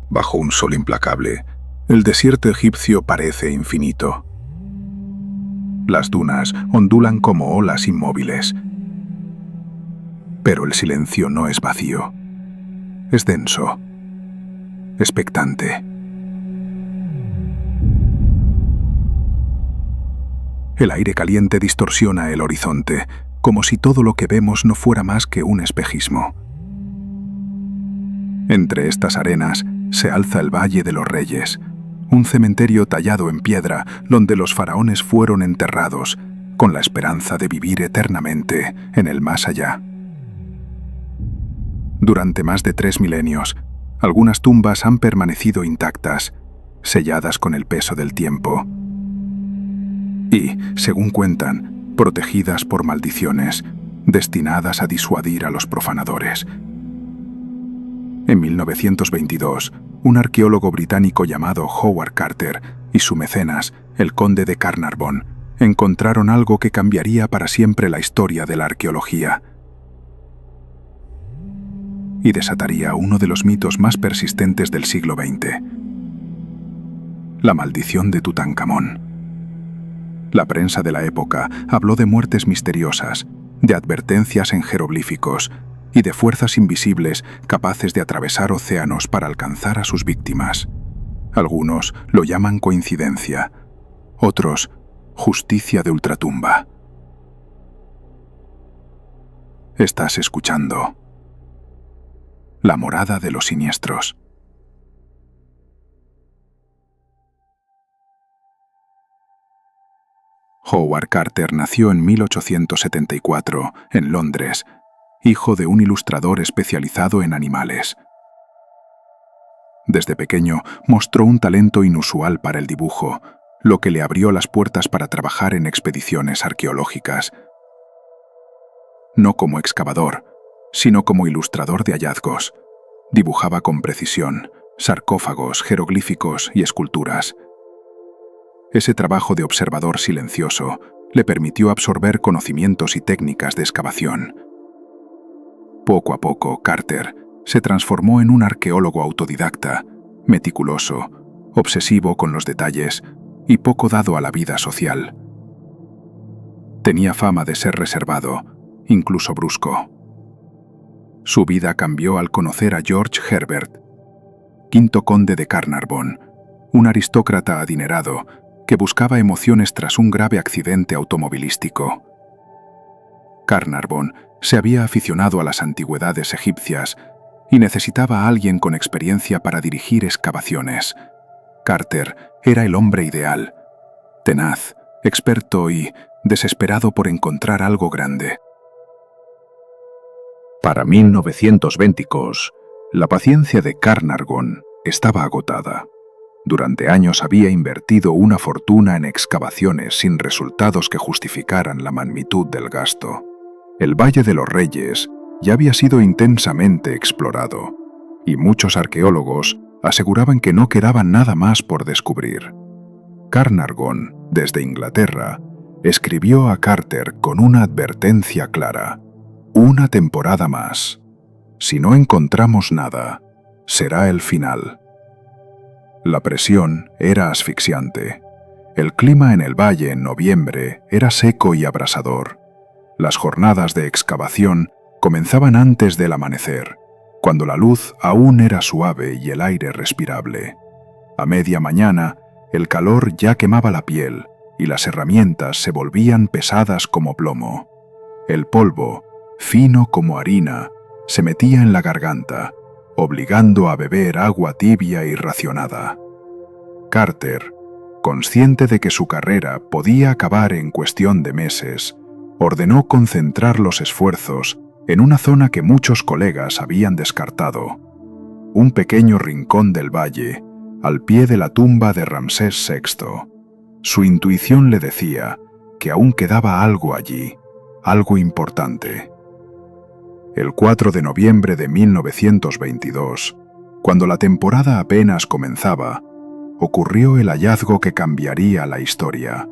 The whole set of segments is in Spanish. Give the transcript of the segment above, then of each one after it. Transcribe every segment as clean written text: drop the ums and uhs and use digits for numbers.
Bajo un sol implacable, el desierto egipcio parece infinito. Las dunas ondulan como olas inmóviles. Pero el silencio no es vacío. Es denso, expectante. El aire caliente distorsiona el horizonte, como si todo lo que vemos no fuera más que un espejismo. Entre estas arenas se alza el Valle de los Reyes, un cementerio tallado en piedra donde los faraones fueron enterrados, con la esperanza de vivir eternamente en el más allá. Durante más de 3 milenios, algunas tumbas han permanecido intactas, selladas con el peso del tiempo. Y, según cuentan, protegidas por maldiciones, destinadas a disuadir a los profanadores. En 1922, un arqueólogo británico llamado Howard Carter y su mecenas, el conde de Carnarvon, encontraron algo que cambiaría para siempre la historia de la arqueología y desataría uno de los mitos más persistentes del siglo XX: la maldición de Tutankamón. La prensa de la época habló de muertes misteriosas, de advertencias en jeroglíficos y de fuerzas invisibles capaces de atravesar océanos para alcanzar a sus víctimas. Algunos lo llaman coincidencia, otros justicia de ultratumba. Estás escuchando La morada de los siniestros. Howard Carter nació en 1874, en Londres, hijo de un ilustrador especializado en animales. Desde pequeño mostró un talento inusual para el dibujo, lo que le abrió las puertas para trabajar en expediciones arqueológicas. No como excavador, sino como ilustrador de hallazgos. Dibujaba con precisión sarcófagos, jeroglíficos y esculturas. Ese trabajo de observador silencioso le permitió absorber conocimientos y técnicas de excavación. Poco a poco, Carter se transformó en un arqueólogo autodidacta, meticuloso, obsesivo con los detalles y poco dado a la vida social. Tenía fama de ser reservado, incluso brusco. Su vida cambió al conocer a George Herbert, quinto conde de Carnarvon, un aristócrata adinerado que buscaba emociones tras un grave accidente automovilístico. Carnarvon se había aficionado a las antigüedades egipcias y necesitaba a alguien con experiencia para dirigir excavaciones. Carter era el hombre ideal, tenaz, experto y desesperado por encontrar algo grande. Para 1922, la paciencia de Carnarvon estaba agotada. Durante años había invertido una fortuna en excavaciones sin resultados que justificaran la magnitud del gasto. El Valle de los Reyes ya había sido intensamente explorado, y muchos arqueólogos aseguraban que no quedaba nada más por descubrir. Carnarvon, desde Inglaterra, escribió a Carter con una advertencia clara: una temporada más. Si no encontramos nada, será el final. La presión era asfixiante. El clima en el valle en noviembre era seco y abrasador. Las jornadas de excavación comenzaban antes del amanecer, cuando la luz aún era suave y el aire respirable. A media mañana, el calor ya quemaba la piel y las herramientas se volvían pesadas como plomo. El polvo, fino como harina, se metía en la garganta, obligando a beber agua tibia y racionada. Carter, consciente de que su carrera podía acabar en cuestión de meses, ordenó concentrar los esfuerzos en una zona que muchos colegas habían descartado: un pequeño rincón del valle, al pie de la tumba de Ramsés VI. Su intuición le decía que aún quedaba algo allí, algo importante. El 4 de noviembre de 1922, cuando la temporada apenas comenzaba, ocurrió el hallazgo que cambiaría la historia.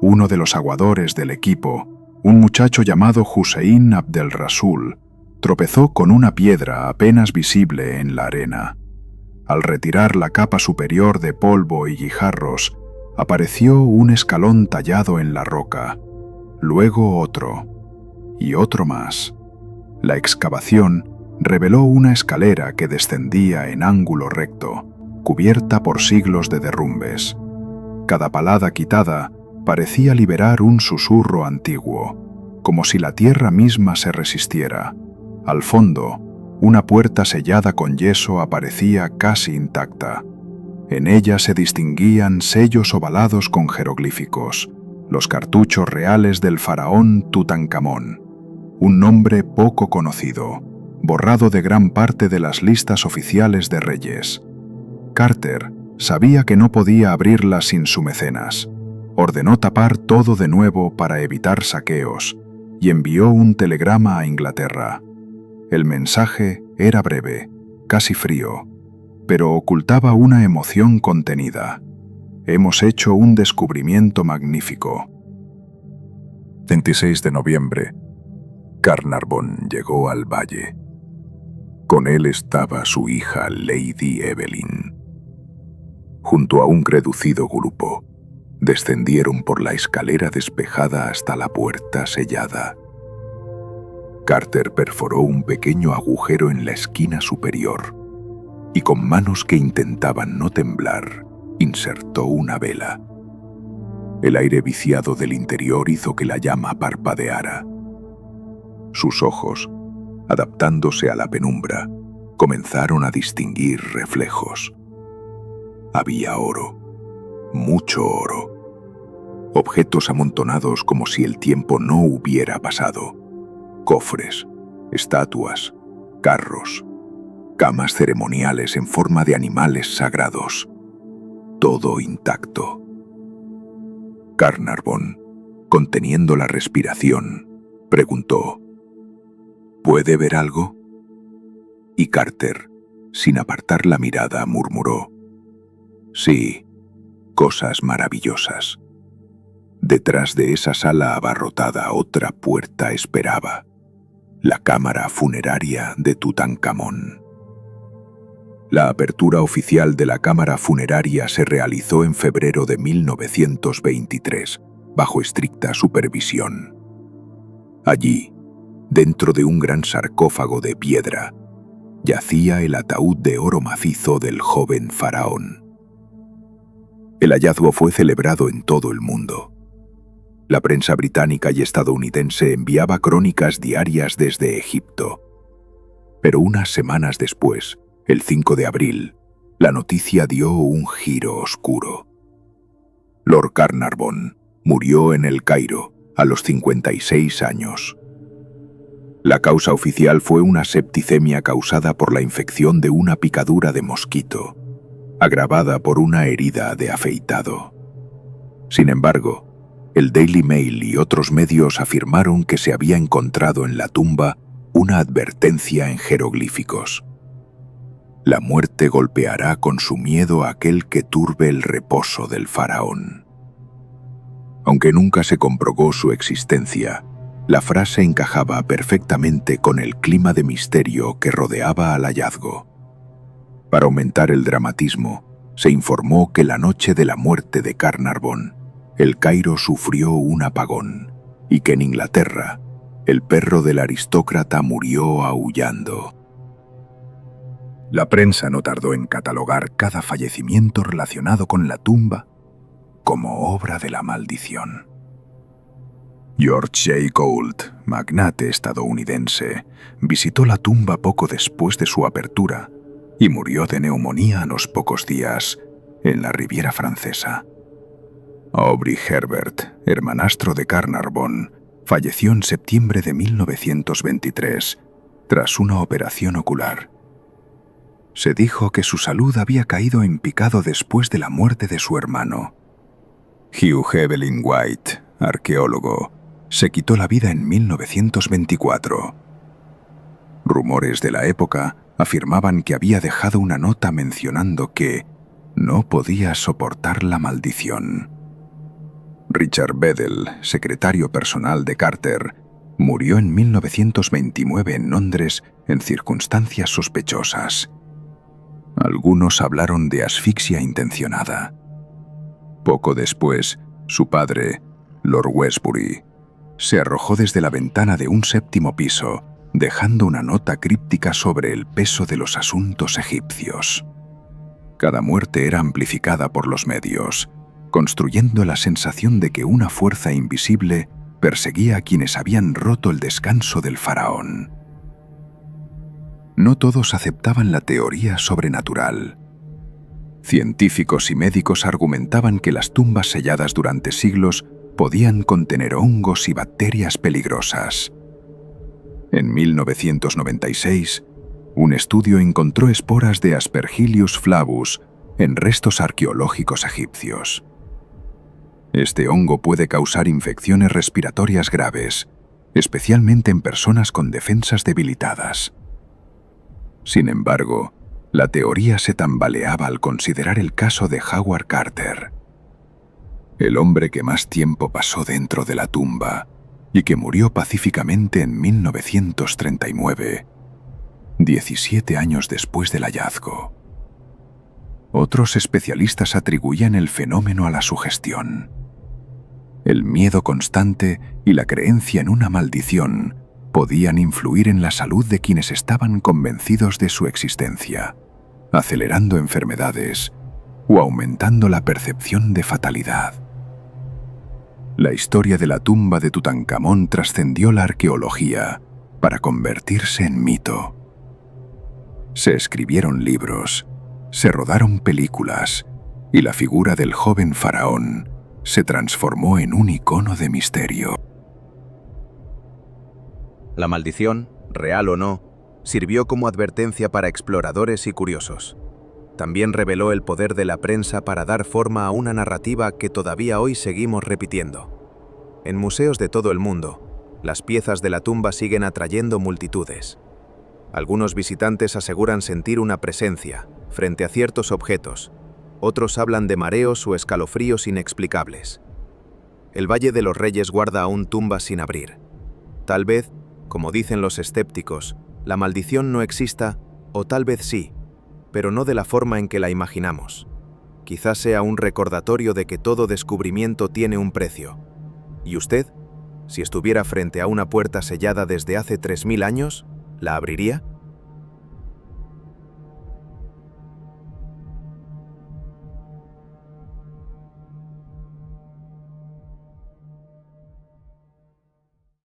Uno de los aguadores del equipo, un muchacho llamado Hussein Abdelrasul, tropezó con una piedra apenas visible en la arena. Al retirar la capa superior de polvo y guijarros, apareció un escalón tallado en la roca, luego otro, y otro más. La excavación reveló una escalera que descendía en ángulo recto, cubierta por siglos de derrumbes. Cada palada quitada parecía liberar un susurro antiguo, como si la tierra misma se resistiera. Al fondo, una puerta sellada con yeso aparecía casi intacta. En ella se distinguían sellos ovalados con jeroglíficos, los cartuchos reales del faraón Tutankamón, un nombre poco conocido, borrado de gran parte de las listas oficiales de reyes. Carter sabía que no podía abrirla sin su mecenas. Ordenó tapar todo de nuevo para evitar saqueos y envió un telegrama a Inglaterra. El mensaje era breve, casi frío, pero ocultaba una emoción contenida. Hemos hecho un descubrimiento magnífico. 26 de noviembre. Carnarvon llegó al valle. Con él estaba su hija Lady Evelyn. Junto a un reducido grupo, descendieron por la escalera despejada hasta la puerta sellada. Carter perforó un pequeño agujero en la esquina superior y con manos que intentaban no temblar, insertó una vela. El aire viciado del interior hizo que la llama parpadeara. Sus ojos, adaptándose a la penumbra, comenzaron a distinguir reflejos. Había oro, mucho oro. Objetos amontonados como si el tiempo no hubiera pasado. Cofres, estatuas, carros, camas ceremoniales en forma de animales sagrados. Todo intacto. Carnarvon, conteniendo la respiración, preguntó: ¿Puede ver algo? Y Carter, sin apartar la mirada, murmuró: sí, cosas maravillosas. Detrás de esa sala abarrotada otra puerta esperaba: la cámara funeraria de Tutankamón. La apertura oficial de la cámara funeraria se realizó en febrero de 1923, bajo estricta supervisión. Allí, dentro de un gran sarcófago de piedra, yacía el ataúd de oro macizo del joven faraón. El hallazgo fue celebrado en todo el mundo. La prensa británica y estadounidense enviaba crónicas diarias desde Egipto. Pero unas semanas después, el 5 de abril, la noticia dio un giro oscuro. Lord Carnarvon murió en El Cairo a los 56 años. La causa oficial fue una septicemia causada por la infección de una picadura de mosquito, agravada por una herida de afeitado. Sin embargo, el Daily Mail y otros medios afirmaron que se había encontrado en la tumba una advertencia en jeroglíficos: la muerte golpeará con su miedo a aquel que turbe el reposo del faraón. Aunque nunca se comprobó su existencia, la frase encajaba perfectamente con el clima de misterio que rodeaba al hallazgo. Para aumentar el dramatismo, se informó que la noche de la muerte de Carnarvon, El Cairo sufrió un apagón, y que en Inglaterra, el perro del aristócrata murió aullando. La prensa no tardó en catalogar cada fallecimiento relacionado con la tumba como obra de la maldición. George J. Gould, magnate estadounidense, visitó la tumba poco después de su apertura y murió de neumonía a los pocos días en la Riviera Francesa. Aubrey Herbert, hermanastro de Carnarvon, falleció en septiembre de 1923 tras una operación ocular. Se dijo que su salud había caído en picado después de la muerte de su hermano. Hugh Evelyn White, arqueólogo, se quitó la vida en 1924. Rumores de la época afirmaban que había dejado una nota mencionando que no podía soportar la maldición. Richard Bedell, secretario personal de Carter, murió en 1929 en Londres en circunstancias sospechosas. Algunos hablaron de asfixia intencionada. Poco después, su padre, Lord Westbury, se arrojó desde la ventana de un 7º piso, dejando una nota críptica sobre el peso de los asuntos egipcios. Cada muerte era amplificada por los medios, construyendo la sensación de que una fuerza invisible perseguía a quienes habían roto el descanso del faraón. No todos aceptaban la teoría sobrenatural. Científicos y médicos argumentaban que las tumbas selladas durante siglos podían contener hongos y bacterias peligrosas. En 1996, un estudio encontró esporas de Aspergillus flavus en restos arqueológicos egipcios. Este hongo puede causar infecciones respiratorias graves, especialmente en personas con defensas debilitadas. Sin embargo, la teoría se tambaleaba al considerar el caso de Howard Carter, el hombre que más tiempo pasó dentro de la tumba y que murió pacíficamente en 1939, 17 años después del hallazgo. Otros especialistas atribuían el fenómeno a la sugestión. El miedo constante y la creencia en una maldición podían influir en la salud de quienes estaban convencidos de su existencia, acelerando enfermedades o aumentando la percepción de fatalidad. La historia de la tumba de Tutankamón trascendió la arqueología para convertirse en mito. Se escribieron libros, se rodaron películas, y la figura del joven faraón se transformó en un icono de misterio. La maldición, real o no, sirvió como advertencia para exploradores y curiosos. También reveló el poder de la prensa para dar forma a una narrativa que todavía hoy seguimos repitiendo. En museos de todo el mundo, las piezas de la tumba siguen atrayendo multitudes. Algunos visitantes aseguran sentir una presencia frente a ciertos objetos. Otros hablan de mareos o escalofríos inexplicables. El Valle de los Reyes guarda aún tumbas sin abrir. Tal vez, como dicen los escépticos, la maldición no exista, o tal vez sí, pero no de la forma en que la imaginamos. Quizás sea un recordatorio de que todo descubrimiento tiene un precio. ¿Y usted? Si estuviera frente a una puerta sellada desde hace 3000 años, ¿la abriría?